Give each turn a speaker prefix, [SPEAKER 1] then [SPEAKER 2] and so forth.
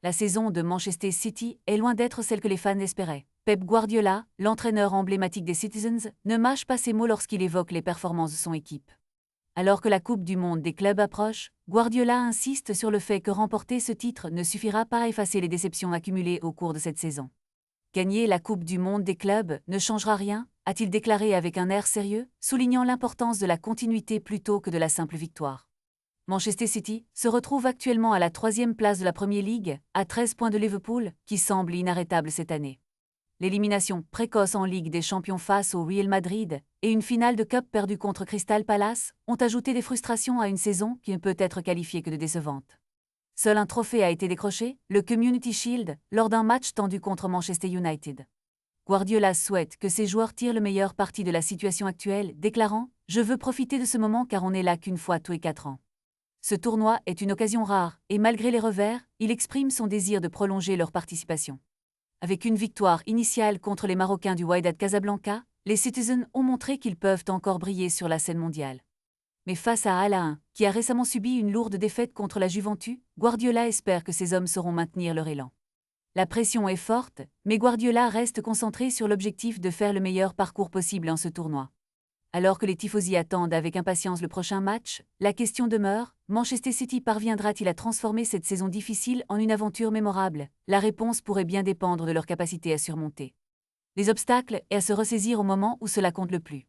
[SPEAKER 1] La saison de Manchester City est loin d'être celle que les fans espéraient. Pep Guardiola, l'entraîneur emblématique des Citizens, ne mâche pas ses mots lorsqu'il évoque les performances de son équipe. Alors que la Coupe du Monde des clubs approche, Guardiola insiste sur le fait que remporter ce titre ne suffira pas à effacer les déceptions accumulées au cours de cette saison. Gagner la Coupe du Monde des clubs ne changera rien, a-t-il déclaré avec un air sérieux, soulignant l'importance de la continuité plutôt que de la simple victoire. Manchester City se retrouve actuellement à la 3e place de la Premier League, à 13 points de Liverpool, qui semble inarrêtable cette année. L'élimination précoce en Ligue des Champions face au Real Madrid et une finale de Cup perdue contre Crystal Palace ont ajouté des frustrations à une saison qui ne peut être qualifiée que de décevante. Seul un trophée a été décroché, le Community Shield, lors d'un match tendu contre Manchester United. Guardiola souhaite que ses joueurs tirent le meilleur parti de la situation actuelle, déclarant « Je veux profiter de ce moment car on n'est là qu'une fois tous les 4 ans ». Ce tournoi est une occasion rare, et malgré les revers, il exprime son désir de prolonger leur participation. Avec une victoire initiale contre les Marocains du Wydad Casablanca, les Citizens ont montré qu'ils peuvent encore briller sur la scène mondiale. Mais face à Al Ahly, qui a récemment subi une lourde défaite contre la Juventus, Guardiola espère que ses hommes sauront maintenir leur élan. La pression est forte, mais Guardiola reste concentré sur l'objectif de faire le meilleur parcours possible en ce tournoi. Alors que les tifosi attendent avec impatience le prochain match, la question demeure, Manchester City parviendra-t-il à transformer cette saison difficile en une aventure mémorable? La réponse pourrait bien dépendre de leur capacité à surmonter les obstacles et à se ressaisir au moment où cela compte le plus.